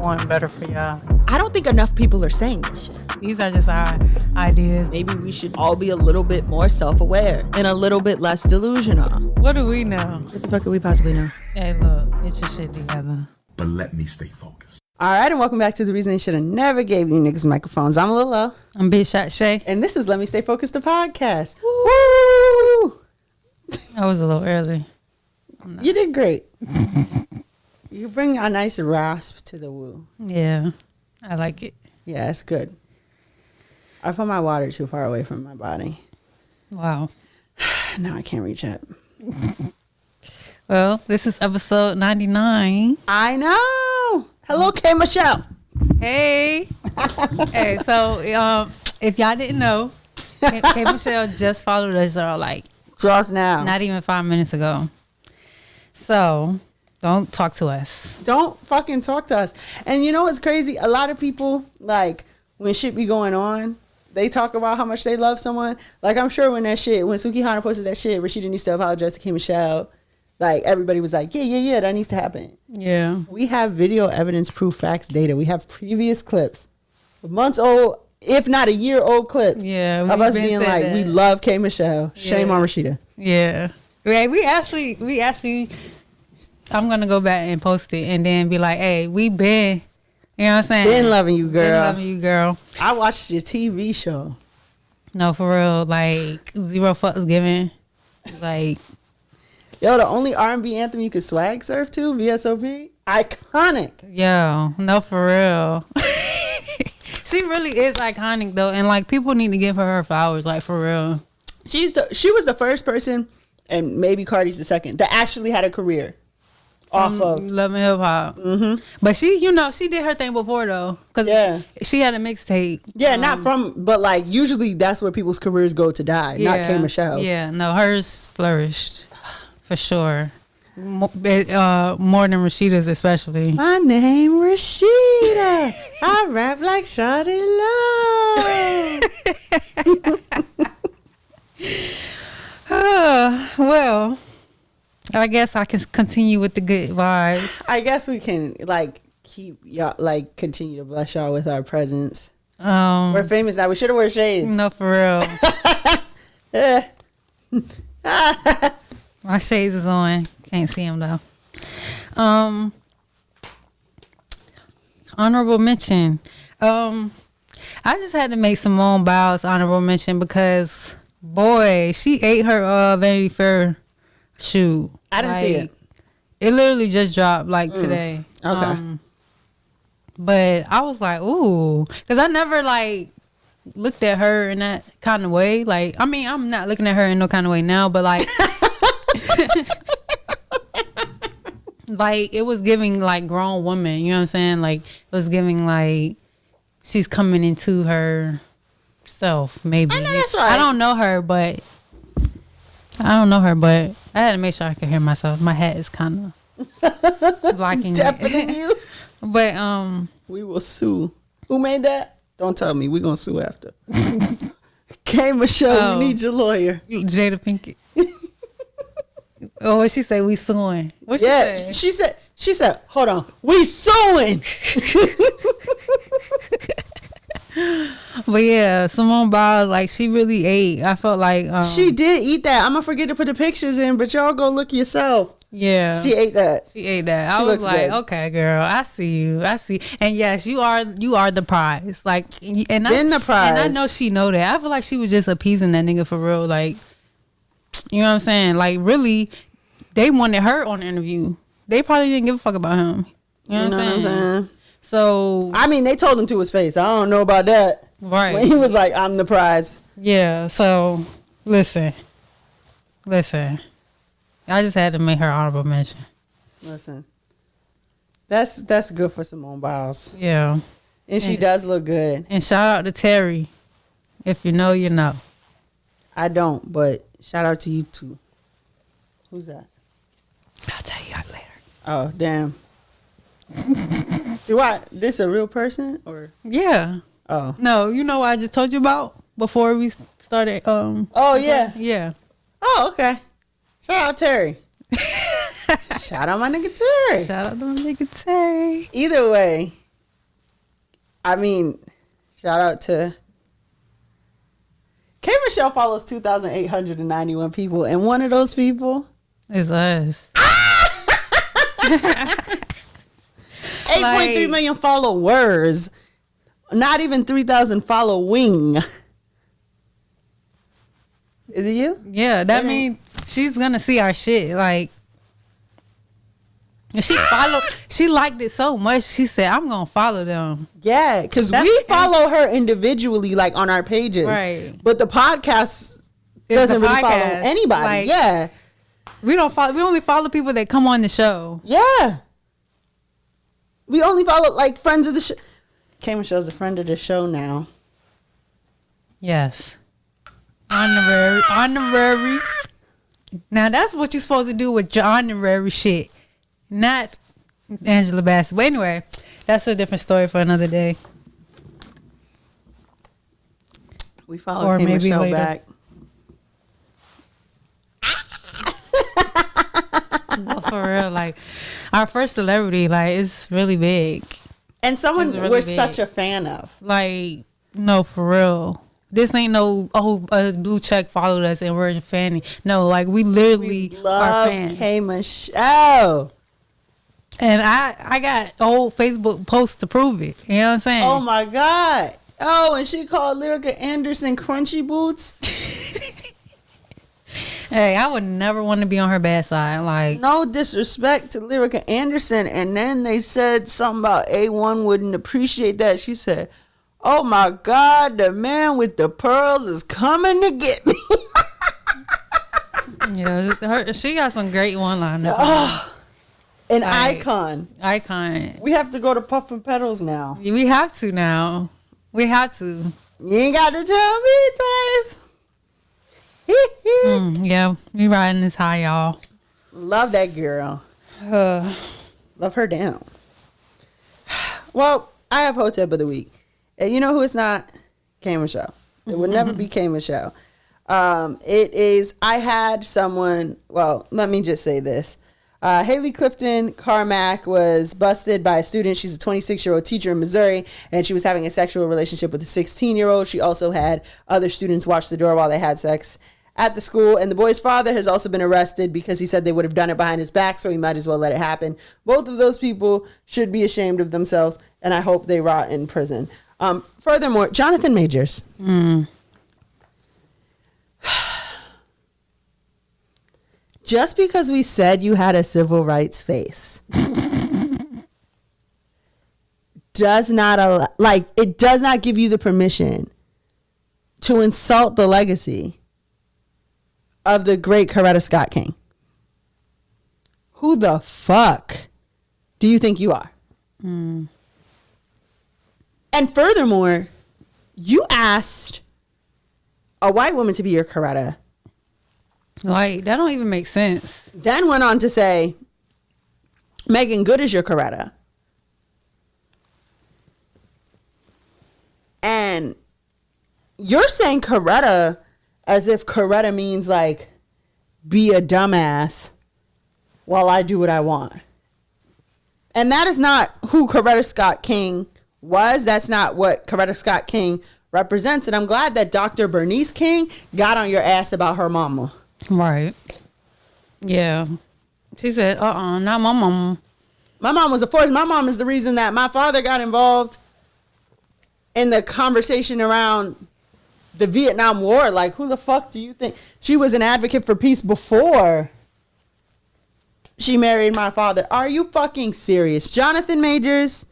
want better for y'all. I don't think enough people are saying this shit. These are just our ideas. Maybe we should all be a little bit more self-aware and a little bit less delusional. What do we know? What the fuck could we possibly know? Hey, look, get your shit together. But let me stay focused. All right, and welcome back to The Reason They Should Have Never Gave You Niggas Microphones. I'm Lil Lo. I'm Big Shot Shae. And this is Let Me Stay Focused, the podcast. Woo! I was a little early. You did great. You bring a nice rasp to the woo. Yeah, I like it. Yeah, it's good. I put my water too far away from my body. Wow. Now I can't reach it. Well, this is episode 99. I know. Hello, K. Michelle. Hey. Hey, so if y'all didn't know, K. Michelle just followed us like Just now. not even 5 minutes ago. So don't talk to us. Don't fucking talk to us. And you know what's crazy? A lot of people, like, when shit be going on, they talk about how much they love someone. Like, I'm sure when Suki Hana posted that shit, Rashida needs to apologize to K. Michelle, like, everybody was like, yeah, that needs to happen. Yeah. We have video evidence, proof, facts, data. We have previous clips, months old, if not a year old clips, Yeah, of us being like, we love K. Michelle. Shame on Rashida. Yeah. Right. We actually, I'm going to go back and post it and then be like, hey, we been, you know what I'm saying? Been loving you, girl. Been loving you, girl. I watched your TV show. No, for real. Like, zero fucks given. Like, Yo, the only R&B anthem you could swag surf to, VSOP, iconic. yo, no, for real. She really is iconic, though. And, like, people need to give her flowers, like, for real. She was the first person, and maybe Cardi's the second, that actually had a career off of Love and Hip Hop. Mm-hmm. But she, she did her thing before, though. Because she had a mixtape. Yeah, but, like, usually that's where people's careers go to die, not K. Michelle's. Yeah, no, hers flourished. For sure. More than Rashida's, especially. My name Rashida. I rap like Shawty Love. Well, I guess I can continue with the good vibes. I guess we can, like, keep y'all, like, continue to bless y'all with our presence. We're famous now. We should have worn shades. No, for real. Yeah. My shades is on. Can't see them though. Honorable mention. I just had to make Simone Biles honorable mention because boy, she ate her Vanity Fair shoe. I didn't see it. It literally just dropped like today. Okay. But I was like, ooh, because I never like looked at her in that kind of way. Like, I mean, I'm not looking at her in no kind of way now, but like. Like, it was giving like grown woman, you know what I'm saying? Like, it was giving like she's coming into her self, maybe. I know that's right. I don't know her, but I had to make sure I could hear myself. My hat is kind of blocking Deafening you. But we will sue. Who made that? Don't tell me. We're gonna sue after. K. Michelle, we need your lawyer. Jada Pinkett. Oh, what she say? We suing. What she say? She said, hold on, we suing. But yeah, Simone Biles, like, she really ate. I felt like she did eat that. I'm gonna forget to put the pictures in, but y'all go look yourself. Yeah, she ate that. I was like, good. Okay, girl, I see you. And yes, you are the prize. Like, and the prize. And I know she know that. I feel like she was just appeasing that nigga for real. Like, you know what I'm saying? Like, really, they wanted her on the interview. They probably didn't give a fuck about him. You know what I'm saying? So, I mean, they told him to his face. I don't know about that. Right. When he was like, I'm the prize. Yeah. So, listen. I just had to make her honorable mention. Listen. That's good for Simone Biles. Yeah. And she does look good. And shout out to Terry. If you know, you know. I don't, but shout out to you too. Who's that? I'll tell you later. Oh, damn. This a real person or? Yeah. Oh. No, you know what I just told you about before we started? Oh, yeah. Yeah. Oh, okay. Shout out Terry. Shout out my nigga Terry. Shout out to my nigga Terry. Either way, I mean, shout out to K. Michelle follows 2,891 people, and one of those people is us. 8.3 million followers. Not even 3,000 following. Is it you? Yeah, that means she's gonna see our shit. Like, she liked it so much. She said, "I'm gonna follow them." Yeah, because we follow her individually, like on our pages, right? But the podcast doesn't really follow anybody. Like, yeah, we don't follow. We only follow people that come on the show. Yeah, we only follow like friends of the show. K. Michelle's a friend of the show now. Yes. Honorary. Now that's what you're supposed to do with your honorary shit, not Angela Bassett. But anyway, that's a different story for another day. We follow K. Michelle later. Back. Well, for real, like our first celebrity, like it's really big, and someone really we're big. Such a fan of. Like, no, for real. This ain't no blue check followed us and we're a fan. No, like we literally are fans. K. Michelle. And I got old Facebook posts to prove it. You know what I'm saying? Oh my God. Oh, and she called Lyrica Anderson crunchy boots. Hey, I would never want to be on her bad side. Like, no disrespect to Lyrica Anderson. And then they said something about A1 wouldn't appreciate that. She said, "Oh my God, the man with the pearls is coming to get me." Yeah, she got some great one-liners. An icon. Icon. We have to go to Puff and Petals now. We have to now. We have to. You ain't got to tell me twice. Yeah, we riding this high, y'all. Love that girl. Love her down. Well, I have Hotep of the Week. And you know who it's not? K. Michelle. It would never be K. Michelle. It is, I had someone, well, let me just say this. Haley Clifton Carmack was busted by a student. She's a 26-year-old teacher in Missouri, and she was having a sexual relationship with a 16-year-old. She also had other students watch the door while they had sex at the school. And the boy's father has also been arrested because he said they would have done it behind his back, so he might as well let it happen. Both of those people should be ashamed of themselves, and I hope they rot in prison. Furthermore, Jonathan Majors. Just because we said you had a civil rights face does not it does not give you the permission to insult the legacy of the great Coretta Scott King. Who the fuck do you think you are? And furthermore, you asked a white woman to be your Coretta. Like, that don't even make sense. Then went on to say, Megan Good is your Coretta. And you're saying Coretta as if Coretta means like, be a dumbass while I do what I want. And that is not who Coretta Scott King was. That's not what Coretta Scott King represents. And I'm glad that Dr. Bernice King got on your ass about her mama. Right. Yeah. She said, not my mom. My mom was a force. My mom is the reason that my father got involved in the conversation around the Vietnam War. Like, who the fuck do you think? She was an advocate for peace before she married my father. Are you fucking serious? Jonathan Majors,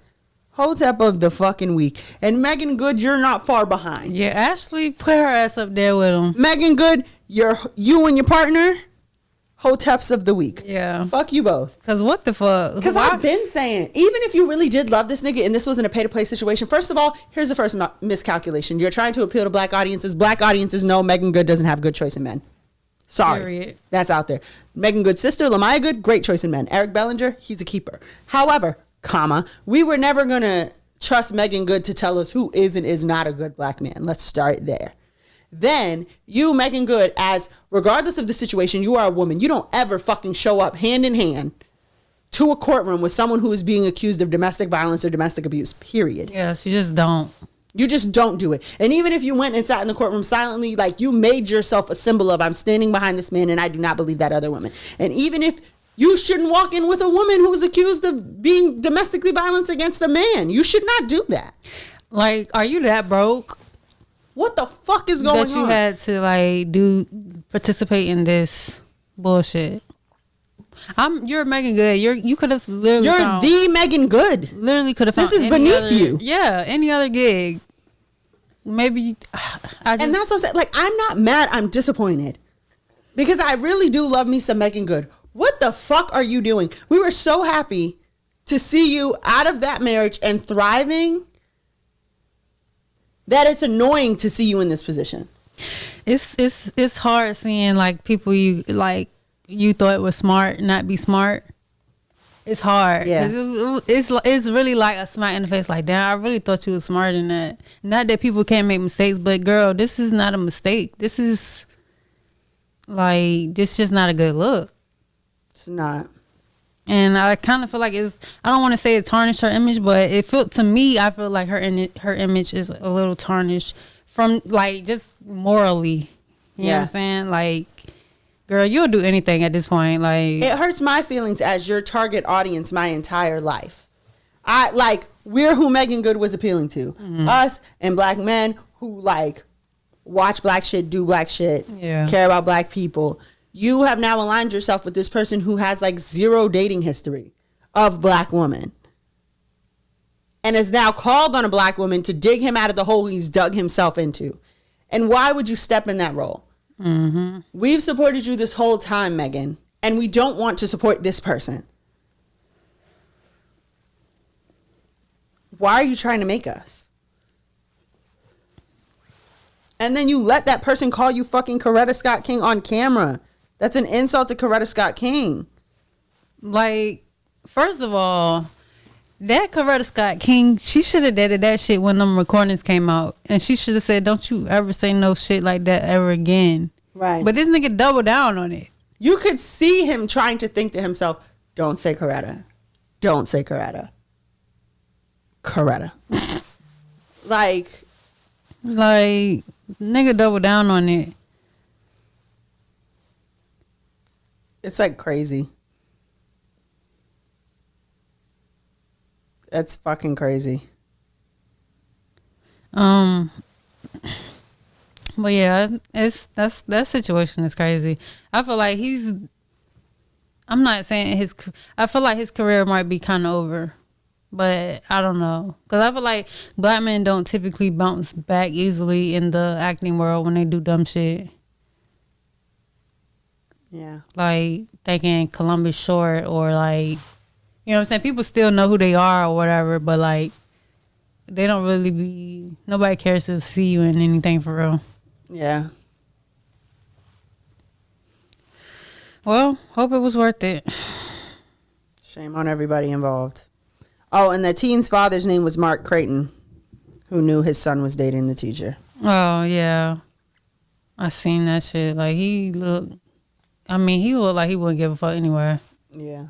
Hotep of the fucking week. And Megan Good, you're not far behind. Yeah, Ashley put her ass up there with him. Megan Good, you and your partner, Hoteps of the week. Yeah. Fuck you both. Because what the fuck? Because I've been saying, even if you really did love this nigga and this wasn't a pay-to-play situation, first of all, here's the first miscalculation. You're trying to appeal to black audiences. Black audiences know Megan Good doesn't have good choice in men. Sorry. Period. That's out there. Megan Good's sister, Lamaya Good, great choice in men. Eric Bellinger, he's a keeper. However, we were never going to trust Megan Good to tell us who is and is not a good black man. Let's start there. Then you, Megan Good, as regardless of the situation, you are a woman. You don't ever fucking show up hand in hand to a courtroom with someone who is being accused of domestic violence or domestic abuse, period. Yes, you just don't. You just don't do it. And even if you went and sat in the courtroom silently, like, you made yourself a symbol of, I'm standing behind this man and I do not believe that other woman. And even if you shouldn't walk in with a woman who's accused of being domestically violent against a man, you should not do that. Like, are you that broke? What the fuck is going on? That you had to like participate in this bullshit. You're Megan Good. You could have literally. You're the Megan Good. Literally could have found. This is beneath you. Yeah, any other gig. Maybe. And that's what I'm saying. Like, I'm not mad. I'm disappointed because I really do love me some Megan Good. What the fuck are you doing? We were so happy to see you out of that marriage and thriving that it's annoying to see you in this position. It's hard seeing like people you thought was smart not be smart. It's hard. Yeah. It's really like a smack in the face. Like, damn, I really thought you was smarter than that. Not that people can't make mistakes, but girl, this is not a mistake. This is just not a good look. It's not. And I kind of feel like I don't want to say it tarnished her image, but I feel like her image is a little tarnished from like just morally. You know what I'm saying? Like, girl, you'll do anything at this point. Like, it hurts my feelings as your target audience my entire life. We're who Megan Good was appealing to. Mm-hmm. Us and black men who like watch black shit, do black shit, care about black people. You have now aligned yourself with this person who has like zero dating history of black woman and is now called on a black woman to dig him out of the hole he's dug himself into. And why would you step in that role? Mm-hmm. We've supported you this whole time, Megan, and we don't want to support this person. Why are you trying to make us? And then you let that person call you fucking Coretta Scott King on camera. That's an insult to Coretta Scott King. Like, first of all, that Coretta Scott King, she should have did that shit when them recordings came out. And she should have said, don't you ever say no shit like that ever again. Right. But this nigga doubled down on it. You could see him trying to think to himself, don't say Coretta. Don't say Coretta. Coretta. like, nigga doubled down on it. It's like crazy. That's fucking crazy. But yeah, that situation is crazy. I feel like I'm not saying I feel like his career might be kind of over, but I don't know. Cause I feel like black men don't typically bounce back easily in the acting world when they do dumb shit. Yeah. Like thinking Columbus Short or like, you know what I'm saying? People still know who they are or whatever, but like they don't really nobody cares to see you in anything for real. Yeah. Well, hope it was worth it. Shame on everybody involved. Oh, and the teen's father's name was Mark Creighton, who knew his son was dating the teacher. Oh, yeah. I seen that shit. Like, he looked like he wouldn't give a fuck anywhere. Yeah.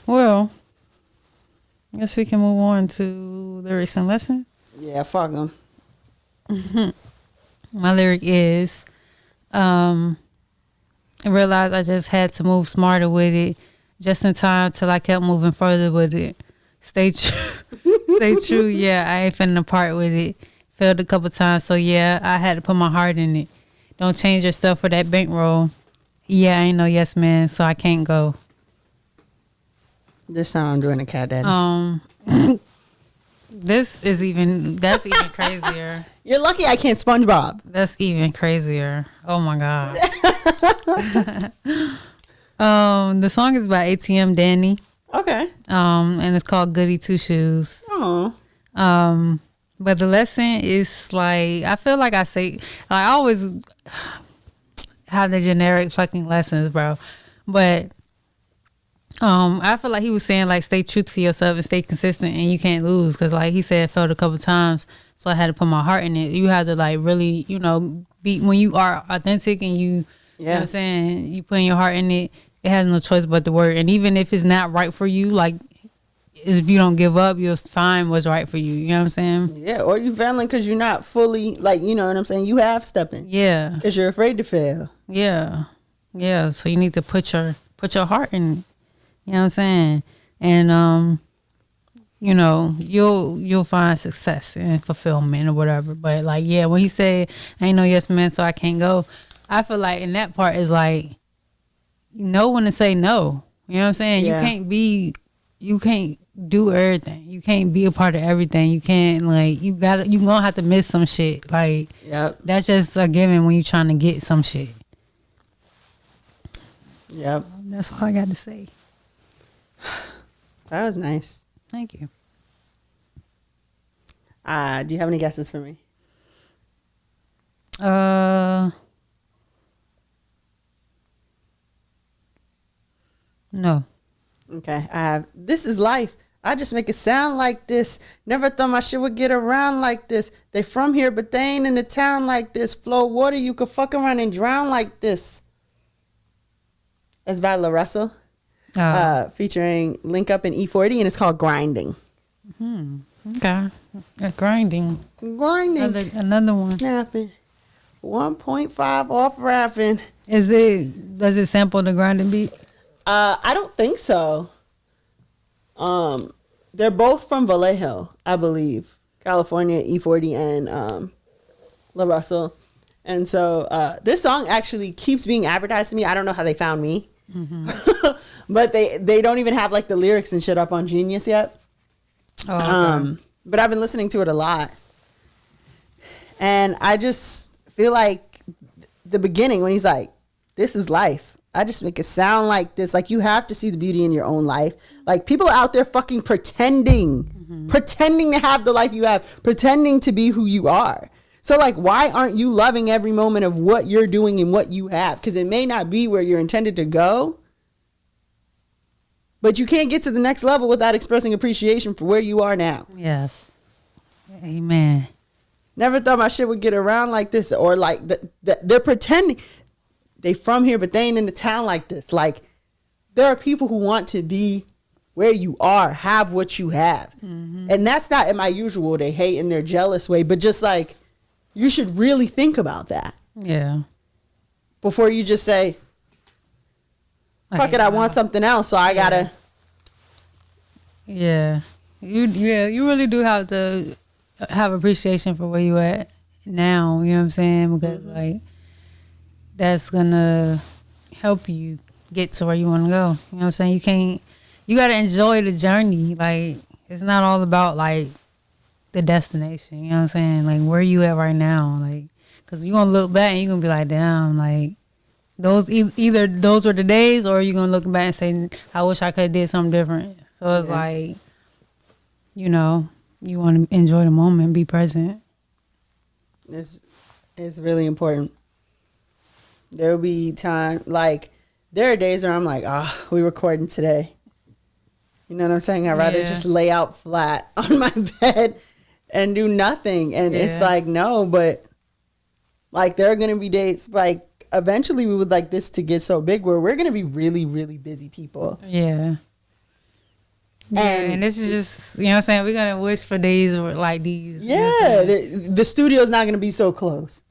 Well, I guess we can move on to the recent lesson. Yeah, fuck them. My lyric is, I realized I just had to move smarter with it, just in time till I kept moving further with it. Stay true. Stay true. Yeah, I ain't finna part with it. Failed a couple times, so yeah, I had to put my heart in it. Don't change yourself for that bankroll. Yeah, I ain't no yes man, so I can't go. This time I'm doing a cat daddy. That's even crazier. You're lucky I can't SpongeBob. That's even crazier. Oh my God. The song is by ATM Danny. Okay. And it's called Goody Two Shoes. Oh. But the lesson is like, I feel like I always have the generic fucking lessons, bro. But I feel like he was saying like stay true to yourself and stay consistent and you can't lose, because like he said, failed a couple times, so I had to put my heart in it. You have to like really, be when you are authentic and you You know what I'm saying? You putting your heart in it. It has no choice but to work. And even if it's not right for you, like, if you don't give up, you'll find what's right for you. You know what I'm saying? Yeah, or you failing because you're not fully, like, you know what I'm saying? You half stepping. Yeah. Because you're afraid to fail. Yeah. Yeah. So you need to put your heart in it. You know what I'm saying? And, you know, you'll find success and fulfillment or whatever. But, like, yeah, when he said, I ain't no yes man, so I can't go, I feel like in that part is like, know when to say no. You know what I'm saying? Yeah. You can't do everything. You can't be a part of everything. You can't, like, you gonna have to miss some shit. Like, Yep. That's just a given when you're trying to get some shit. Yep. That's all I got to say. That was nice. Thank you. Do you have any guesses for me? No. Okay, I have. This is life. I just make it sound like this. Never thought my shit would get around like this. They from here, but they ain't in the town like this. Flow water, you could fuck around and drown like this. That's by La Russell, featuring Link Up and E40, and it's called Grinding. Okay. Grinding. Grinding. Another one. Snapping. 1.5 off rapping. Does it sample the grinding beat? I don't think so. They're both from Vallejo, I believe. California, E40 and La Russell. And so this song actually keeps being advertised to me. I don't know how they found me. But they don't even have like the lyrics and shit up on Genius yet. Oh, okay. But I've been listening to it a lot. And I just feel like the beginning when he's like, this is life. I just make it sound like this. Like, you have to see the beauty in your own life. Like, people out there fucking pretending to have the life you have, pretending to be who you are. So, like, why aren't you loving every moment of what you're doing and what you have? Because it may not be where you're intended to go, but you can't get to the next level without expressing appreciation for where you are now. Yes. Amen. Never thought my shit would get around like this. Or, like, they're pretending. They from here, but they ain't in the town like this. Like, there are people who want to be where you are, have what you have. And that's not in my usual, they hate in their jealous way, but just like, you should really think about that. Yeah. Before you just say, fuck it, I want something else, so I gotta. Yeah. You really do have to have appreciation for where you at now, you know what I'm saying? Because like, that's gonna help you get to where you want to go. You know what I'm saying? You gotta enjoy the journey. Like, it's not all about like the destination. You know what I'm saying? Like, where you at right now? Like, cause you gonna look back and you gonna be like, damn, like those either those were the days, or you gonna look back and say, I wish I could have did something different. So it's like, you know, you want to enjoy the moment, be present. It's really important. There'll be time, like, there are days where I'm like, we recording today. You know what I'm saying? I'd rather just lay out flat on my bed and do nothing. And it's like, no, but like, there are going to be days, like, eventually we would like this to get so big where we're going to be really, really busy people. Yeah. And this is just, you know what I'm saying? We're going to wish for days like these. Yeah. The studio's not going to be so close.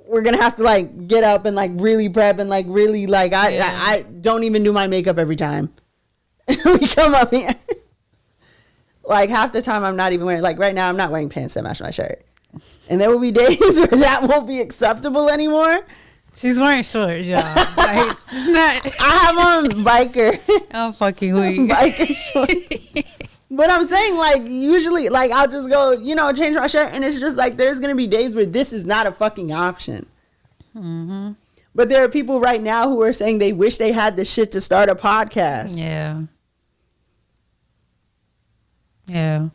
We're going to have to like get up and like really prep and like really like, I don't even do my makeup every time we come up here. Like, half the time I'm not even wearing, like right now I'm not wearing pants that match my shirt. And there will be days where that won't be acceptable anymore. She's wearing shorts, y'all. Like, it's not. I have on biker. I'm fucking weak. Biker shorts. But I'm saying, like, usually, like, I'll just go, you know, change my shirt. And it's just like, there's going to be days where this is not a fucking option. But there are people right now who are saying they wish they had the shit to start a podcast. Yeah. Yeah.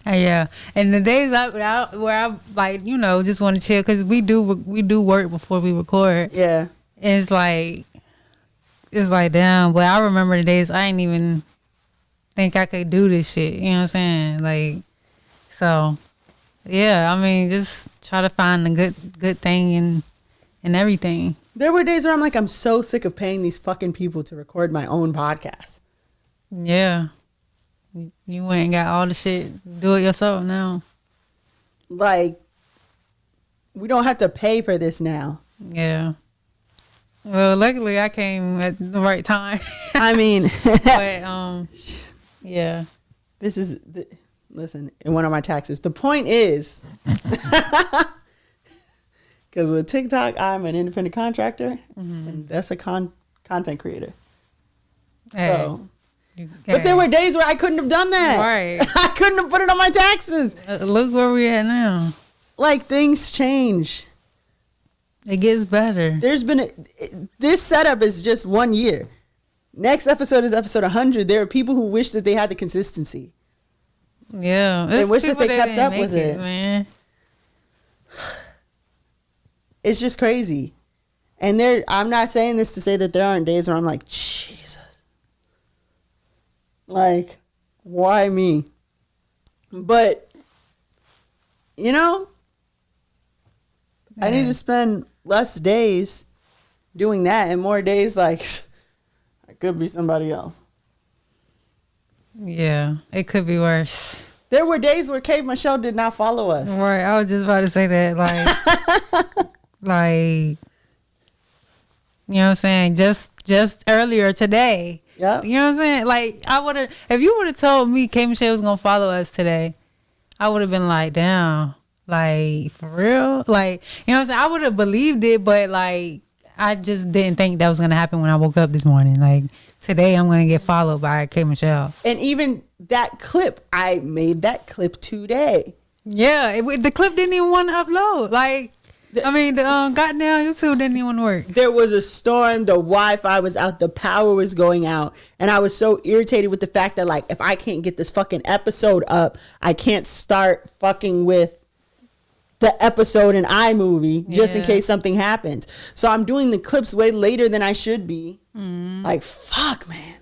Yeah, and the days where I like, you know, just want to chill, because we do work before we record. Yeah, it's like damn. But I remember the days I didn't even think I could do this shit. You know what I'm saying? Like, so Yeah, I mean, just try to find the good thing in everything. There were days where I'm like, I'm so sick of paying these fucking people to record my own podcast. Yeah. You went and got all the shit. Do it yourself now. Like, we don't have to pay for this now. Yeah. Well, luckily I came at the right time. I mean, but yeah. This is listen, in one of my taxes. The point is, because with TikTok, I'm an independent contractor, and that's a content creator. Hey. So, but there were days where I couldn't have done that. Right. I couldn't have put it on my taxes. Look where we at now. Like, things change. It gets better. There's been this setup is just 1 year. Next episode is episode 100. There are people who wish that they had the consistency. Yeah. They wish that they kept up with it. Man. It's just crazy. And I'm not saying this to say that there aren't days where I'm like, Jesus. Like, why me? But, you know, I need to spend less days doing that and more days like I could be somebody else. Yeah, it could be worse. There were days where Kate Michelle did not follow us. Right, I was just about to say that. Like, you know what I'm saying? Just earlier today. Yep. You know what I'm saying? Like, I would have, if you would have told me Kate Michelle was going to follow us today, I would have been like, damn. Like, for real? Like, you know what I'm saying? I would have believed it, but like, I just didn't think that was going to happen when I woke up this morning. Like, today I'm going to get followed by Kate Michelle. And even that clip, I made that clip today. Yeah, the clip didn't even want to upload. Like, the goddamn YouTube didn't even work. There was a storm, the Wi-Fi was out, the power was going out, and I was so irritated with the fact that, like, if I can't get this fucking episode up, I can't start fucking with the episode in iMovie just in case something happens. So I'm doing the clips way later than I should be. Like, fuck, man.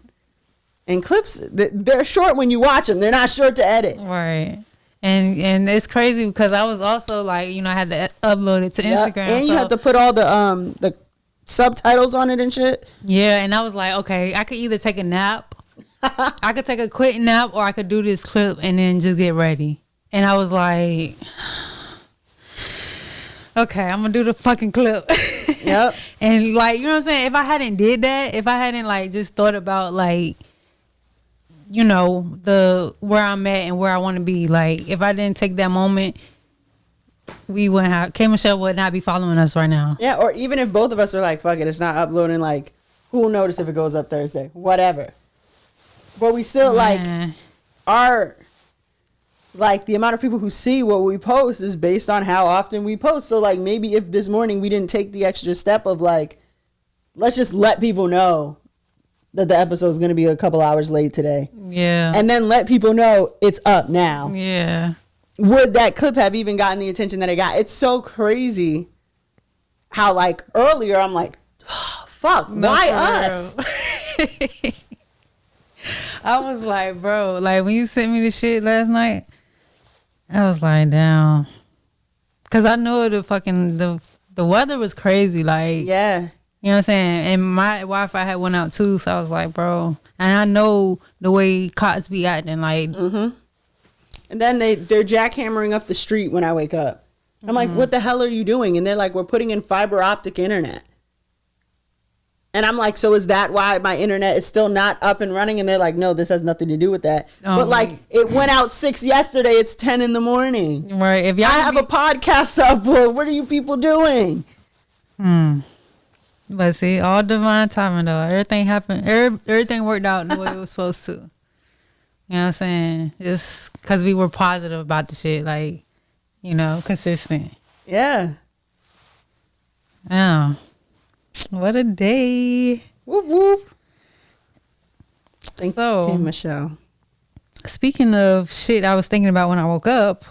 And clips, they're short when you watch them. They're not short to edit. Right. And it's crazy because I was also like, you know, I had to upload it to Instagram. And you have to put all the subtitles on it and shit. Yeah, and I was like, okay, I could either take a nap. I could take a quick nap, or I could do this clip and then just get ready. And I was like, okay, I'm gonna do the fucking clip. Yep. And like, you know what I'm saying? If I hadn't did that, if I hadn't like just thought about like, you know, where I'm at and where I want to be, like if I didn't take that moment, we wouldn't have, K Michelle would not be following us right now. Yeah, or even if both of us are like, fuck it, it's not uploading, like, who'll notice if it goes up Thursday? Whatever. But we still like our, like, the amount of people who see what we post is based on how often we post. So, like, maybe if this morning we didn't take the extra step of, like, let's just let people know that the episode is going to be a couple hours late today. Yeah. And then let people know it's up now. Yeah. Would that clip have even gotten the attention that it got? It's so crazy how, like, earlier I'm like, oh, fuck, no, why us? I was like, bro, like, when you sent me the shit last night, I was like, damn. Because I know the weather was crazy. Like, yeah. You know what I'm saying? And my Wi-Fi had went out too. So I was like, bro. And I know the way cops be acting. Like, And then they're jackhammering up the street when I wake up. I'm like, what the hell are you doing? And they're like, we're putting in fiber optic internet. And I'm like, so is that why my internet is still not up and running? And they're like, no, this has nothing to do with that. But like, it went out 6 yesterday. It's 10 in the morning. Right. If y'all I have a podcast to upload. What are you people doing? But see, all divine timing though. Everything happened. Everything worked out the way it was supposed to. You know what I'm saying? Just because we were positive about the shit. Like, you know, consistent. Yeah. Yeah. What a day. Whoop whoop. Thank you, Michelle. Speaking of shit I was thinking about when I woke up,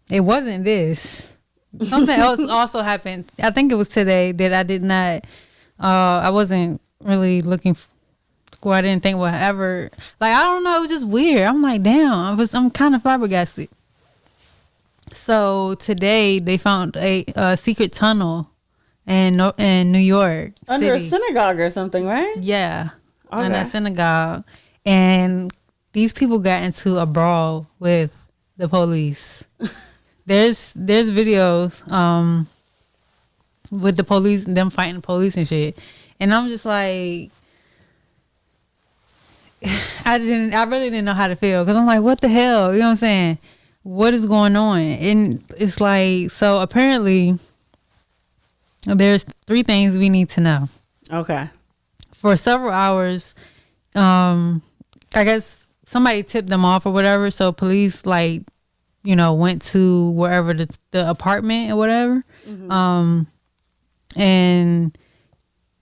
it wasn't this. Something else also happened. I think it was today that I did not, I wasn't really looking who I didn't think would ever, like, I don't know, it was just weird. I'm like, damn, I'm kind of flabbergasted. So today they found a secret tunnel in New York under a City. synagogue or something, right? Yeah, Okay. in a synagogue, and these people got into a brawl with the police. There's videos with the police, them fighting the police and shit, and I'm just like, I really didn't know how to feel, because I'm like, what the hell, you know what I'm saying? What is going on? And it's like, so apparently there's 3 things we need to know. Okay. For several hours, I guess somebody tipped them off or whatever, so police, like, you know, went to wherever the apartment or whatever. And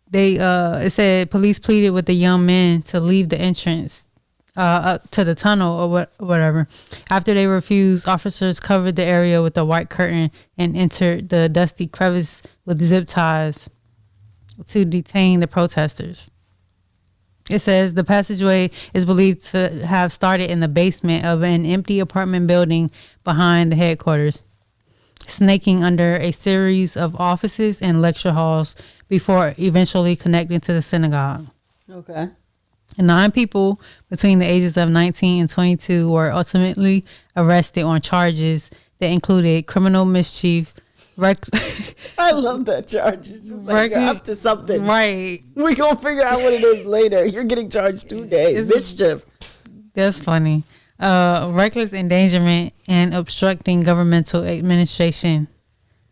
they it said police pleaded with the young men to leave the entrance up to the tunnel or whatever. After they refused, officers covered the area with a white curtain and entered the dusty crevice with zip ties to detain the protesters. It says the passageway is believed to have started in the basement of an empty apartment building behind the headquarters, snaking under a series of offices and lecture halls before eventually connecting to the synagogue. Okay. 9 people between the ages of 19 and 22 were ultimately arrested on charges that included criminal mischief. I love that charge. It's just like you're up to something. Right. We're going to figure out what it is later. You're getting charged today. Mischief. That's funny. Reckless endangerment and obstructing governmental administration,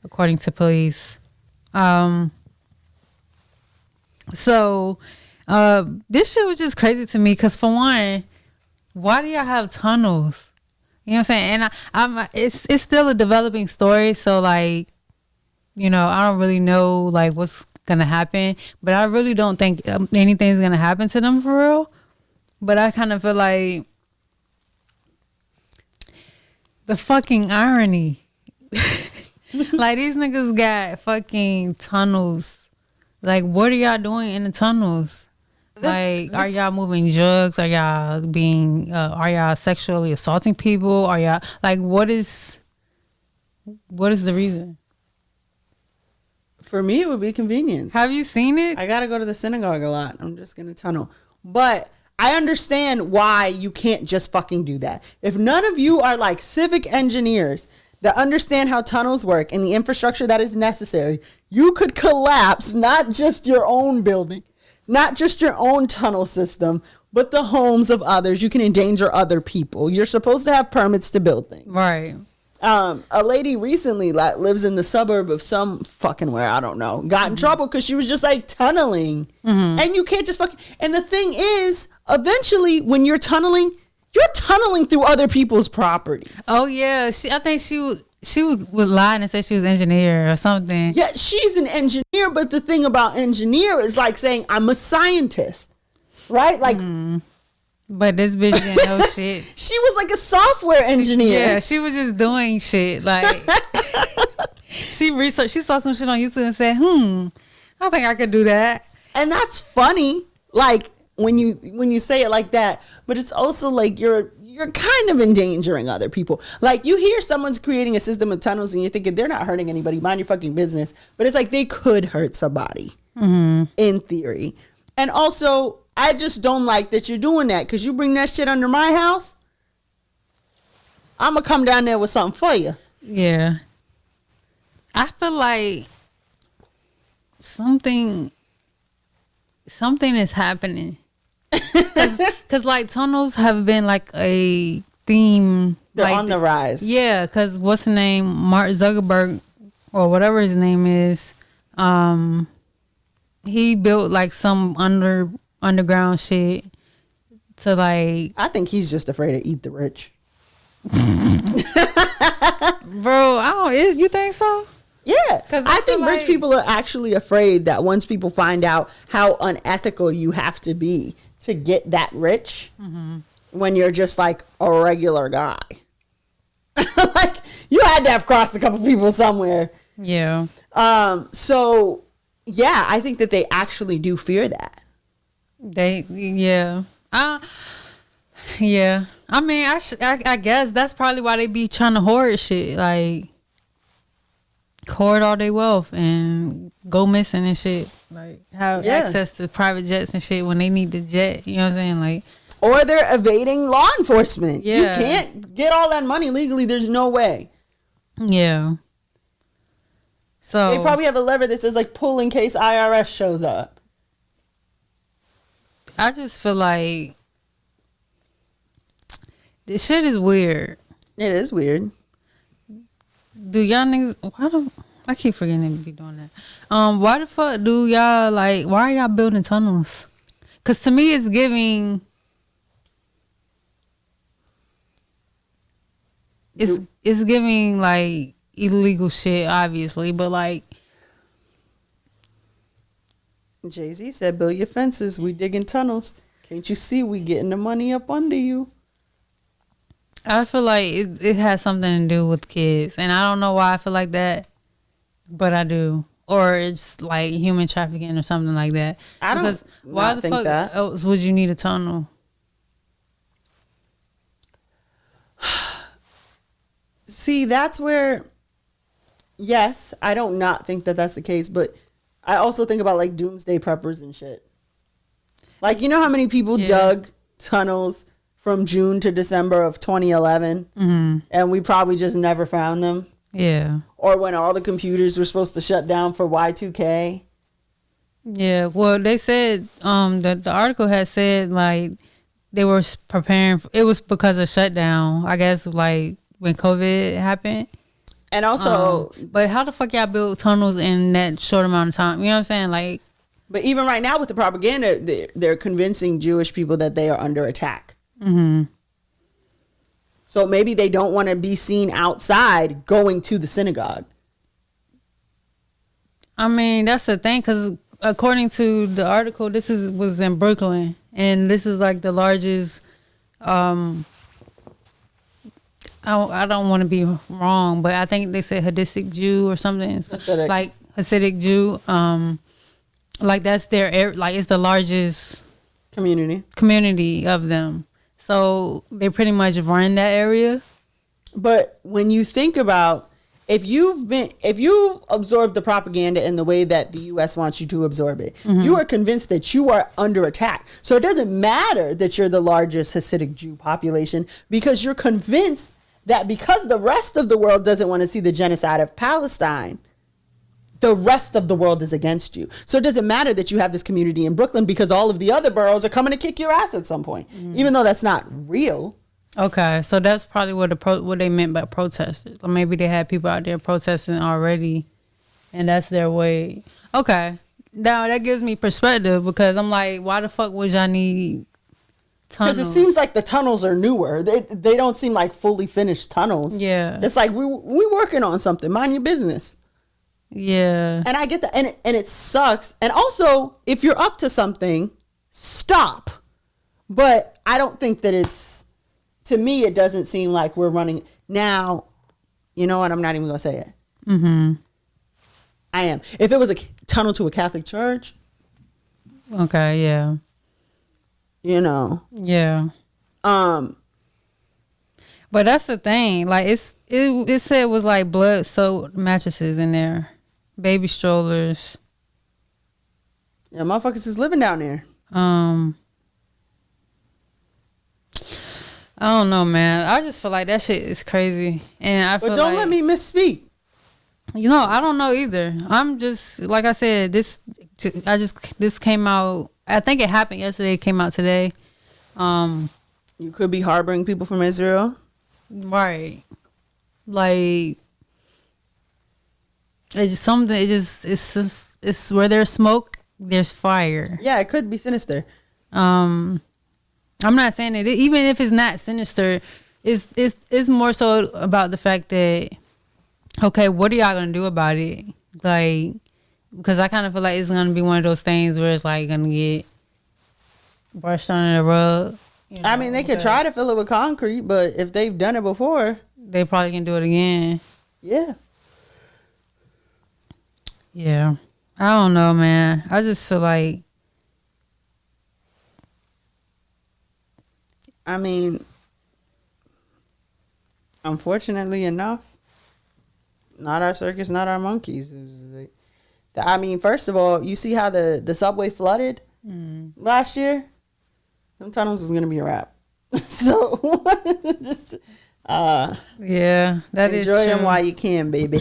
according to police. So this shit was just crazy to me, because for one, why do y'all have tunnels? You know what I'm saying? And it's still a developing story, so, like, you know, I don't really know, like, what's gonna happen, but I really don't think anything's gonna happen to them for real. But I kind of feel like the fucking irony. Like, these niggas got fucking tunnels. Like, what are y'all doing in the tunnels? Like, are y'all moving drugs? Are y'all sexually assaulting people? Are y'all, like, what is the reason? For me, it would be convenience. Have you seen it? I got to go to the synagogue a lot. I'm just going to tunnel. But I understand why you can't just fucking do that. If none of you are like civic engineers that understand how tunnels work and the infrastructure that is necessary, you could collapse not just your own building, not just your own tunnel system, but the homes of others. You can endanger other people. You're supposed to have permits to build things. Right. A lady recently, like, lives in the suburb of some fucking where, I don't know, got in trouble because she was just like tunneling. And you can't just fucking, and the thing is, eventually when you're tunneling through other people's property. Oh yeah, I think she would lie and say she was an engineer or something. Yeah, she's an engineer, but the thing about engineer is like saying I'm a scientist, right? Like, but this bitch didn't know shit. She was like a software engineer. Yeah, she was just doing shit. Like, she researched, she saw some shit on YouTube and said, I think I could do that. And that's funny, like, when you say it like that, but it's also like you're kind of endangering other people. Like, you hear someone's creating a system of tunnels and you're thinking they're not hurting anybody, mind your fucking business. But it's like they could hurt somebody in theory. And also, I just don't like that you're doing that, because you bring that shit under my house, I'm going to come down there with something for you. Yeah. I feel like something is happening. Because, like, tunnels have been, like, a theme. They're like, on the rise. Yeah, because what's the name? Mark Zuckerberg, or whatever his name is, he built, like, some underground shit to, like... I think he's just afraid to eat the rich. Bro, you think so? Yeah, I think like, rich people are actually afraid that once people find out how unethical you have to be to get that rich, when you're just like a regular guy. Like, you had to have crossed a couple people somewhere. Yeah. So, yeah, I think that they actually do fear that. Yeah. Yeah. I mean, I guess that's probably why they be trying to hoard shit. Like, hoard all their wealth and go missing and shit. Like, have access to private jets and shit when they need the jet. You know what I'm saying? Like, or they're evading law enforcement. Yeah. You can't get all that money legally. There's no way. Yeah. So they probably have a lever that says like pull in case IRS shows up. I just feel like this shit is weird. It is weird. Do y'all niggas? I keep forgetting to be doing that. Why the fuck do y'all like? Why are y'all building tunnels? Cause to me, it's giving. It's giving like illegal shit, obviously, but like Jay-Z said, "Build your fences. We digging tunnels. Can't you see we getting the money up under you?" I feel like it has something to do with kids, and I don't know why I feel like that, but I do. Or it's like human trafficking or something like that. Why the fuck else would you need a tunnel? See, that's where, yes, I don't not think that that's the case, but I also think about like doomsday preppers and shit. Like, you know how many people dug tunnels from June to December of 2011, and we probably just never found them? Yeah. Or when all the computers were supposed to shut down for Y2K. Yeah. Well, they said that the article had said like they were preparing. It was because of shutdown. I guess like when COVID happened. And also, but how the fuck y'all build tunnels in that short amount of time? You know what I'm saying? Like, but even right now with the propaganda, they're convincing Jewish people that they are under attack. So maybe they don't want to be seen outside going to the synagogue. I mean, that's the thing, because according to the article, was in Brooklyn, and this is like the largest. I don't want to be wrong, but I think they said Hasidic Jew or something. Hasidic. Like Hasidic Jew. Like that's their like it's the largest community of them. So they pretty much run that area. But when you think about if you've absorbed the propaganda in the way that the U.S. wants you to absorb it, you are convinced that you are under attack. So it doesn't matter that you're the largest Hasidic Jew population, because you're convinced that because the rest of the world doesn't want to see the genocide of Palestine, the rest of the world is against you. So it doesn't matter that you have this community in Brooklyn, because all of the other boroughs are coming to kick your ass at some point, even though that's not real. Okay, so that's probably what they meant by protesters. Or maybe they had people out there protesting already, and that's their way. Okay, now that gives me perspective, because I'm like, why the fuck would y'all need tunnels? Because it seems like the tunnels are newer. They don't seem like fully finished tunnels. Yeah, it's like we working on something. Mind your business. Yeah, and I get that, and it sucks. And also, if you're up to something, stop. But I don't think that it's. To me, it doesn't seem like we're running now. You know what? I'm not even gonna say it. I am. If it was a tunnel to a Catholic church, okay, yeah, you know, yeah. But that's the thing. Like it said it was like blood soaked mattresses in there, baby strollers. Yeah, motherfuckers is living down there. I don't know, man. I just feel like that shit is crazy, and I feel but don't let me misspeak. You know, I don't know either. I'm just like I said. This came out. I think it happened yesterday. It came out today. You could be harboring people from Israel, right? Like it's just something. It's where there's smoke, there's fire. Yeah, it could be sinister. I'm not saying that even if it's not sinister, it's more so about the fact that, okay, what are y'all gonna do about it? Like, because I kind of feel like it's gonna be one of those things where it's like gonna get brushed under the rug. You know, I mean, they could try to fill it with concrete, but if they've done it before, they probably can do it again. Yeah. Yeah. I don't know, man. I just feel like I mean, unfortunately enough, not our circus, not our monkeys. I mean, first of all, you see how the subway flooded last year? Them tunnels was going to be a wrap. So, just yeah, that is enjoy true. them while you can, baby.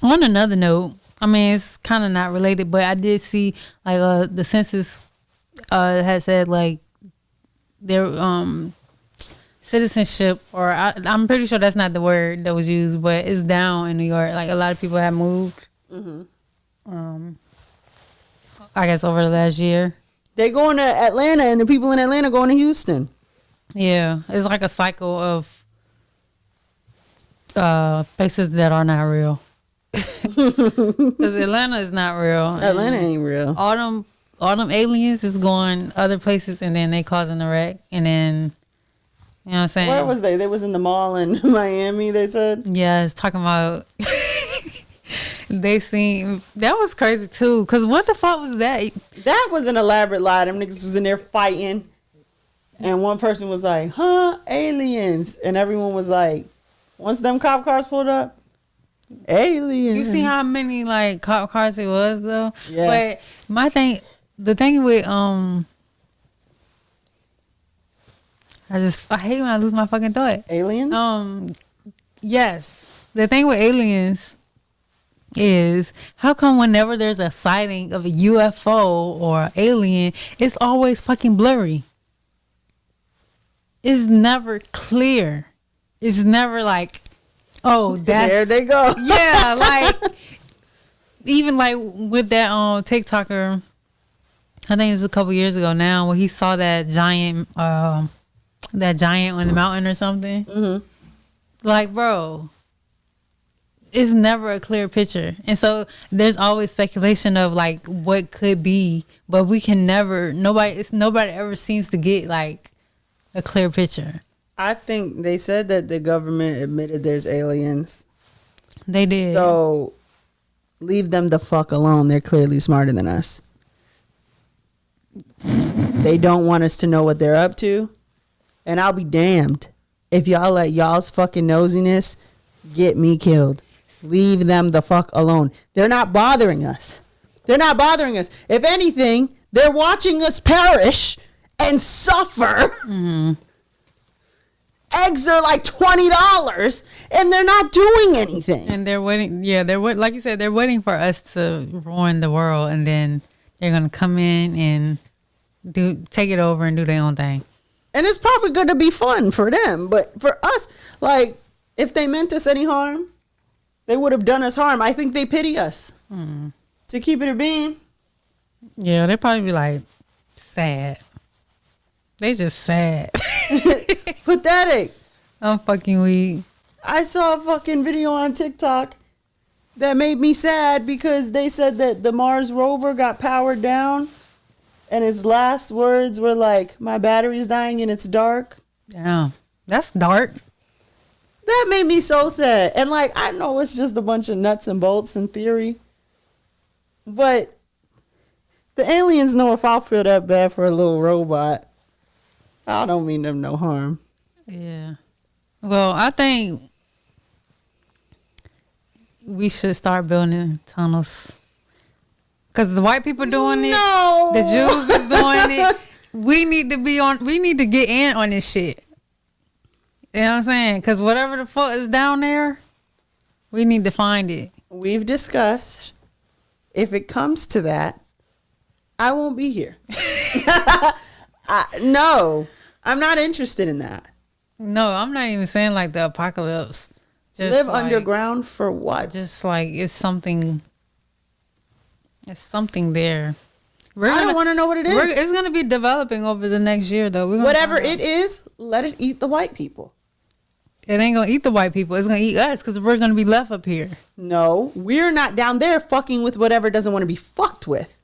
On another note, I mean, it's kind of not related, but I did see like the census had said like their citizenship, or I'm pretty sure that's not the word that was used, but it's down in New York. Like a lot of people have moved. I guess over the last year. They going to Atlanta, and the people in Atlanta going to Houston. Yeah, it's like a cycle of places that are not real. Because Atlanta is not real. Atlanta ain't real. All them aliens is going other places, and then they causing a wreck, and then you know what I'm saying. Where was they? They was in the mall in Miami. They said. Yeah, it's talking about. They seen that was crazy too. Cause what the fuck was that? That was an elaborate lie. Them niggas was in there fighting, and one person was like, "Huh, aliens," and everyone was like, once them cop cars pulled up, aliens. You see how many like cop cars it was though? Yeah. But the thing with I hate when I lose my fucking thought. Aliens. Yes, the thing with aliens is how come whenever there's a sighting of a UFO or alien, it's always fucking blurry. It's never clear. It's never like, oh, that's there they go. Yeah, like even like with that TikToker, I think it was a couple years ago now, where he saw that giant on the mountain or something. Mm-hmm. Like, bro, it's never a clear picture, and so there's always speculation of like what could be, but we can never. Nobody ever seems to get like a clear picture. I think they said that the government admitted there's aliens. They did. So leave them the fuck alone. They're clearly smarter than us. They don't want us to know what they're up to, and I'll be damned if y'all let y'all's fucking nosiness get me killed. Leave them the fuck alone. They're not bothering us. They're not bothering us. If anything, they're watching us perish and suffer. Mm-hmm. Eggs are like $20 and they're not doing anything. And they're waiting. Yeah, like you said, they're waiting for us to ruin the world, and then they're gonna come in and take it over and do their own thing. And it's probably going to be fun for them, but for us, like, if they meant us any harm, they would have done us harm. I think they pity us. To keep it a bean. Yeah, they'd probably be like sad. They just sad. Pathetic. I'm fucking weak. I saw a fucking video on TikTok that made me sad because they said that the Mars rover got powered down and his last words were like, "My battery's dying and it's dark." Yeah, that's dark. That made me so sad. And like, I know it's just a bunch of nuts and bolts in theory, but the aliens know if I'll feel that bad for a little robot, I don't mean them no harm. Yeah. Well, I think we should start building tunnels. Because the white people doing it. The Jews is doing it. We need to get in on this shit. You know what I'm saying? Because whatever the fuck is down there, we need to find it. We've discussed, if it comes to that, I won't be here. No, I'm not interested in that. No, I'm not even saying like the apocalypse. Just live like, underground for what? Just like it's something there. I don't want to know what it is. It's going to be developing over the next year, though. Whatever it is, let it eat the white people. It ain't going to eat the white people. It's going to eat us because we're going to be left up here. No, we're not down there fucking with whatever doesn't want to be fucked with.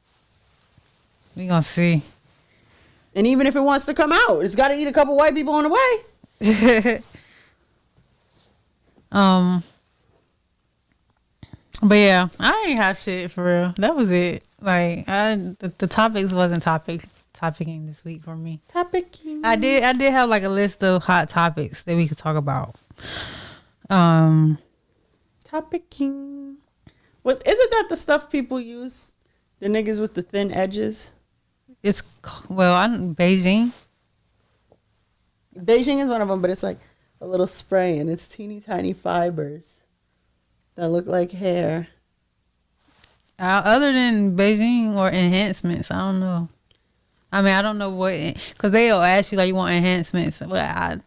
We going to see. And even if it wants to come out, it's got to eat a couple white people on the way. But yeah, I ain't have shit for real. That was it. Like the topics wasn't topics topicking this week for me. Topicking. I did have like a list of hot topics that we could talk about. Topicking. Isn't that the stuff people use? The niggas with the thin edges? Beijing. Beijing is one of them, but it's like a little spray and it's teeny tiny fibers that look like hair. Other than Beijing or enhancements, I don't know. I mean, I don't know what, because they'll ask you like you want enhancements, but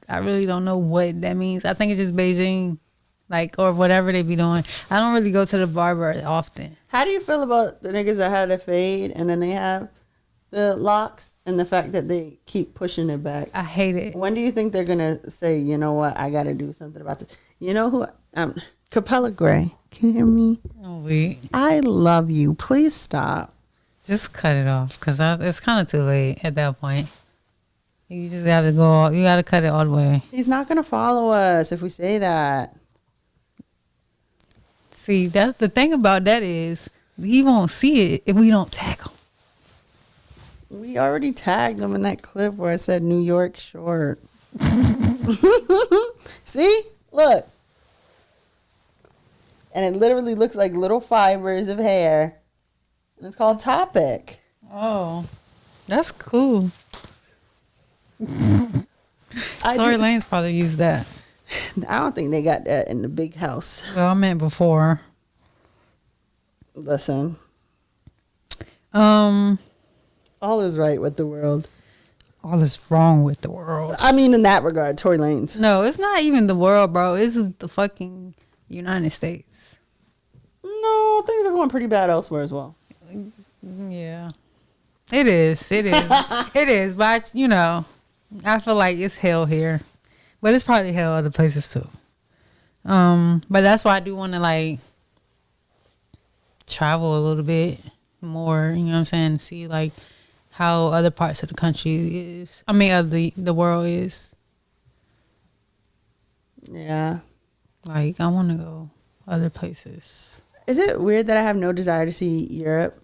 I really don't know what that means. I think it's just Beijing, like, or whatever they be doing. I don't really go to the barber often. How do you feel about the niggas that had a fade and then they have the locks and the fact that they keep pushing it back? I hate it. When do you think they're gonna say, you know what, I gotta do something about this? You know who? Capella Gray. Can you hear me? Oh, wait. I love you. Please stop. Just cut it off, because it's kind of too late at that point. You just got to go, you got to cut it all the way. He's not gonna follow us if we say that. See, that's the thing about that is he won't see it if we don't tag him. We already tagged him in that clip where I said New York short. See? Look. And it literally looks like little fibers of hair. And it's called Topic. Oh, that's cool. Tory Lanez probably used that. I don't think they got that in the big house. Well, I meant before. Listen. All All is right with the world. is wrong with the world. I mean, in that regard, Tory Lanez. No, it's not even the world, bro. It's the fucking United States. No, things are going pretty bad elsewhere as well. Yeah. It is. It is. But, you know, I feel like it's hell here. But it's probably hell other places too. But that's why I do want to, like, travel a little bit more, you know what I'm saying? See, like, how other parts of the country is. I mean, of the world is. Yeah. Like, I want to go other places. Is it weird that I have no desire to see Europe?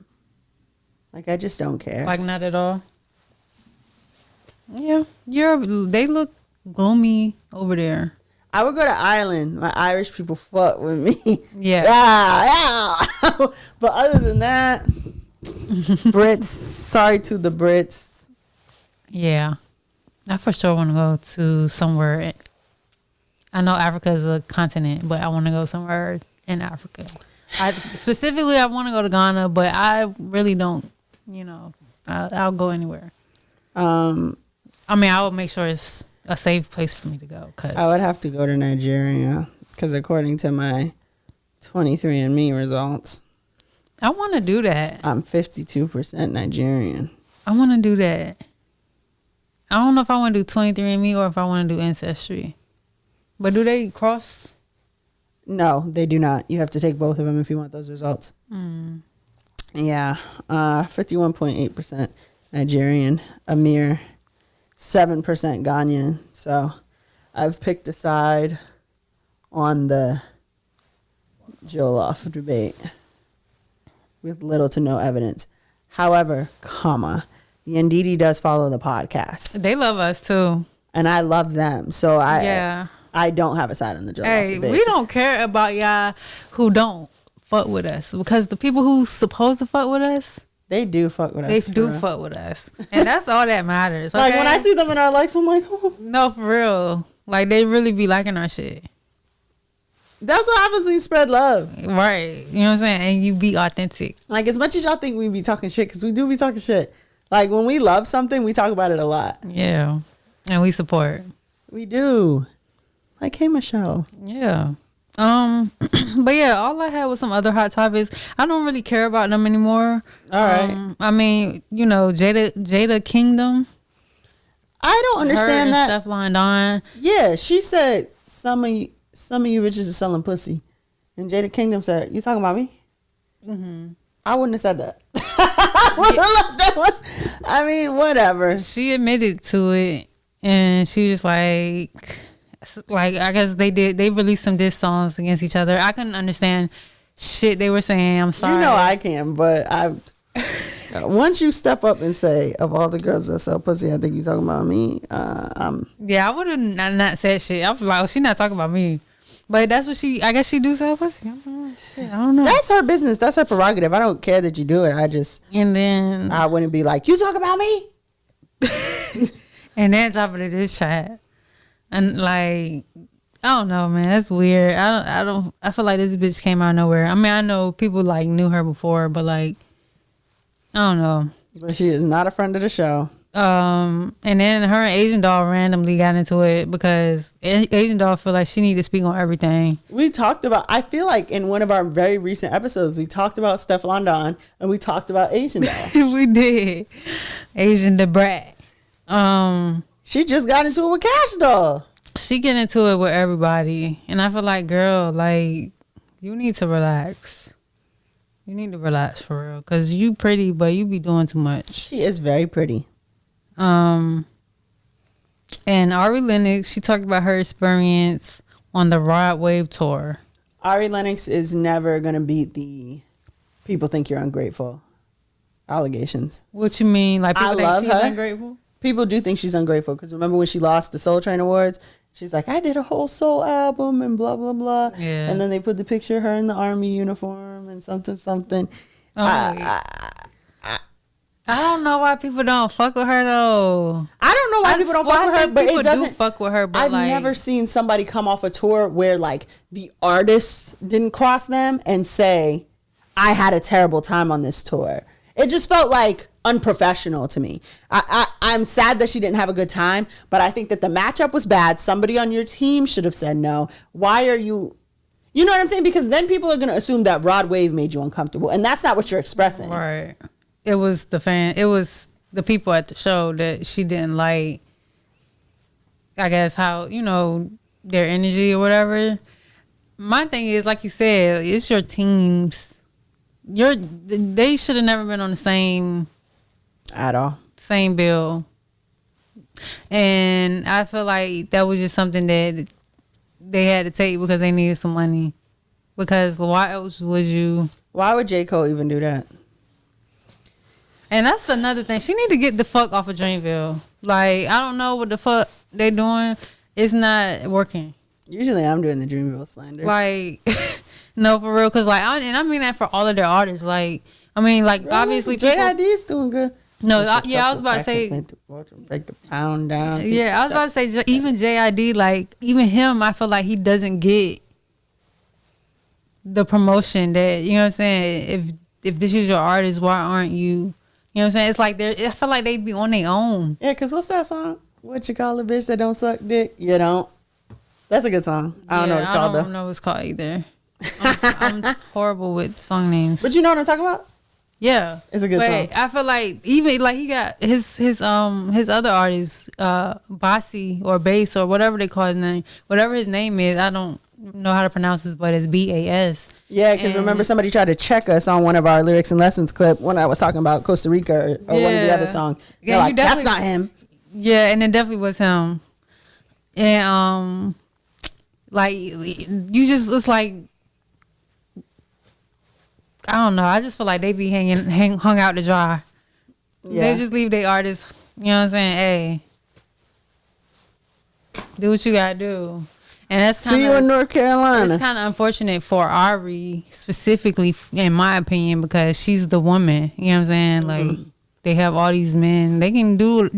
Like, I just don't care. Like, not at all? Yeah. Europe, they look gloomy over there. I would go to Ireland. My Irish people fuck with me. Yeah. Yeah. But other than that, Brits, sorry to the Brits. Yeah. I for sure want to go to somewhere. I know Africa is a continent, but I want to go somewhere in Africa. I want to go to Ghana, but I really don't, you know, I'll go anywhere. I mean, I would make sure it's a safe place for me to go. I would have to go to Nigeria because according to my 23andMe results, I want to do that. I'm 52% Nigerian. I want to do that. I don't know if I want to do 23andMe or if I want to do Ancestry. But do they cross? No, they do not. You have to take both of them if you want those results. Yeah. 51.8% Nigerian. A mere 7% Ghanaian. So I've picked a side on the Jollof debate with little to no evidence. However, the Ndidi does follow the podcast. They love us too. And I love them. So I don't have a side on the Jollof debate. We don't care about y'all who don't fuck with us, because the people who's supposed to fuck with us, they do fuck with us. They do fuck with us. And that's all that matters. Okay? Like when I see them in our likes, I'm like, oh. No, for real. Like they really be liking our shit. That's what happens when you spread love. Right. You know what I'm saying? And you be authentic. Like as much as y'all think we be talking shit, because we do be talking shit. Like when we love something, we talk about it a lot. Yeah. And we support. We do. Like, hey, Michelle. Yeah. But yeah, all I had was some other hot topics. I don't really care about them anymore. All right. I mean, you know, Jada Kingdom. I don't understand that. Steph London. Yeah, she said some of you bitches are selling pussy, and Jada Kingdom said, "You talking about me?" Mm-hmm. I wouldn't have said that. I mean, whatever. She admitted to it, and she was like I guess they released some diss songs against each other. I couldn't understand shit they were saying. I'm sorry. You know I can, but Once you step up and say, of all the girls that sell pussy, I think you're talking about me. Yeah, I would have not said shit. I was like, oh, she not talking about me. But that's what I guess she do sell pussy. I don't know. That's her business. That's her prerogative. I don't care that you do it. And then I wouldn't be like, you talk about me? And then drop it in this chat. And like, I don't know, man. That's weird. I feel like this bitch came out of nowhere. I mean, I know people like knew her before, but like, I don't know. But she is not a friend of the show. And then her and Asian Doll randomly got into it because Asian Doll feel like she need to speak on everything. We talked about, I feel like in one of our very recent episodes, we talked about Stefflon Don and we talked about Asian Doll. We did. Asian the brat. She just got into it with Cash Doll. She get into it with everybody. And I feel like, girl, like, you need to relax. You need to relax for real. Because you pretty, but you be doing too much. She is very pretty. And Ari Lennox, she talked about her experience on the Rod Wave tour. Ari Lennox is never going to beat the people think you're ungrateful allegations. What you mean? Like, people I think love she's her. ungrateful? People do think she's ungrateful because remember when she lost the Soul Train Awards? She's like, I did a whole soul album and blah, blah, blah. Yeah. And then they put the picture of her in the army uniform and something. Oh, I don't know why people don't fuck with her though. I don't know why people don't fuck with her, but it doesn't. Do fuck with her, but I've like, never seen somebody come off a tour where like the artist didn't cross them and say, I had a terrible time on this tour. It just felt like unprofessional to me. I'm sad that she didn't have a good time, but I think that the matchup was bad. Somebody on your team should have said no. Why are you... You know what I'm saying? Because then people are going to assume that Rod Wave made you uncomfortable, and that's not what you're expressing. Right. It was the people at the show that she didn't like, I guess, how, their energy or whatever. My thing is, like you said, it's your teams. They should have never been on the same bill. And I feel like that was just something that they had to take because they needed some money. Because why else would you? Why would J. Cole even do that? And that's another thing. She need to get the fuck off of Dreamville. Like, I don't know what the fuck they doing. It's not working. Usually I'm doing the Dreamville slander. Like, no, for real. Because, like, I mean that for all of their artists. Like, I mean, like, really? Obviously JID's doing good. No, I was about to say. Break the pound down. Yeah, I was about to say, even JID, like, even him, I feel like he doesn't get the promotion that, you know what I'm saying? If this is your artist, why aren't you? You know what I'm saying? It's like I feel like they'd be on their own. Yeah, because what's that song? What you call a bitch that don't suck dick? You don't. That's a good song. I don't know what it's called, though. I don't know what it's called either. I'm horrible with song names. But you know what I'm talking about? Yeah. It's a good song. I feel like even like he got his other artists, Bossy or Bass or whatever they call his name. Whatever his name is, I don't know how to pronounce it, but it's BAS. Yeah, because remember somebody tried to check us on one of our lyrics and lessons clip when I was talking about Costa Rica or one of the other songs. Yeah, like, that's not him. Yeah, and it definitely was him. And like you just, it's like, I don't know. I just feel like they be hung out to dry. Yeah. They just leave their artists. You know what I'm saying? Hey, do what you gotta do. And that's see you in North Carolina. It's kind of unfortunate for Ari specifically, in my opinion, because she's the woman. You know what I'm saying? Mm-hmm. Like, they have all these men. They can do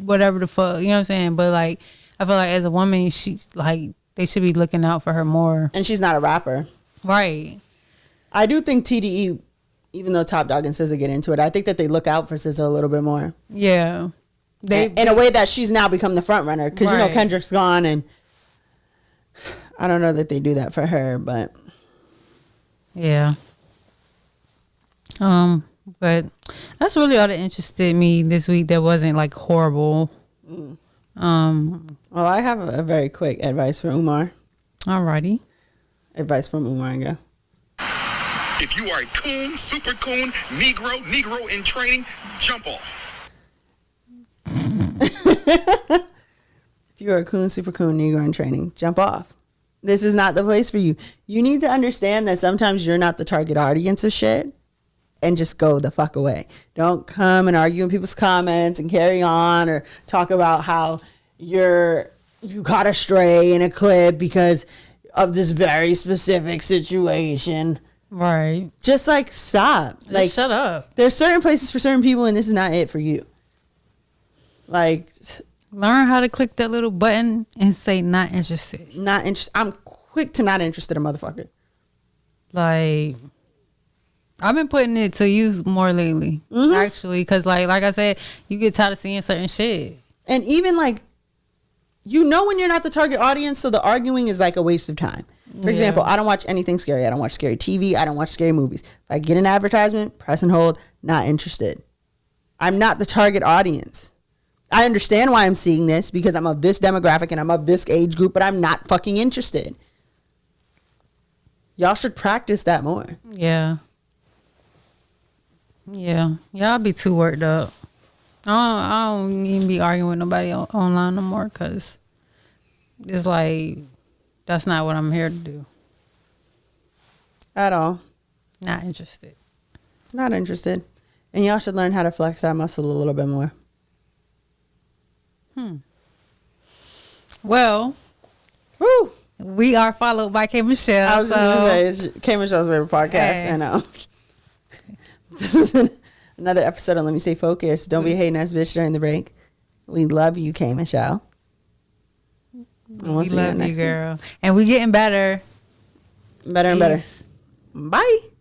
whatever the fuck. You know what I'm saying? But like, I feel like as a woman, they should be looking out for her more. And she's not a rapper, right? I do think TDE, even though Top Dawg and SZA get into it, I think that they look out for SZA a little bit more. Yeah, in a way that she's now become the front runner because you know Kendrick's gone, and I don't know that they do that for her, but yeah. But that's really all that interested me this week. That wasn't like horrible. Well, I have a very quick advice for Umar. Alrighty. Advice from Umar, I guess. If you are a coon, super coon, Negro in training, jump off. If you are a coon, super coon, Negro in training, jump off. This is not the place for you. You need to understand that sometimes you're not the target audience of shit. and just go the fuck away. Don't come and argue in people's comments and carry on or talk about how you got astray in a clip because of this very specific situation. Right. Just like stop. Just like shut up. There's certain places for certain people and this is not it for you. Like learn how to click that little button and say not interested. Not interested. I'm quick to not interested in motherfucker. Like I've been putting it to use more lately, actually, because like I said, you get tired of seeing certain shit. And even like, you know when you're not the target audience, so the arguing is like a waste of time. For example, I don't watch anything scary. I don't watch scary TV. I don't watch scary movies. If I get an advertisement, press and hold, not interested. I'm not the target audience. I understand why I'm seeing this because I'm of this demographic and I'm of this age group, but I'm not fucking interested. Y'all should practice that more. Yeah. Yeah. Y'all be too worked up. I don't even be arguing with nobody online no more because it's like, that's not what I'm here to do. At all. Not interested. Not interested. And y'all should learn how to flex that muscle a little bit more. Well, woo, we are followed by K. Michelle. I was just going to say, it's K. Michelle's favorite podcast. Hey. And this is another episode on Let Me Stay Focused. Don't be a hating ass bitch during the break. We love you, K. Michelle. And we'll see you love you, next girl. And we getting better. Better and better. Bye.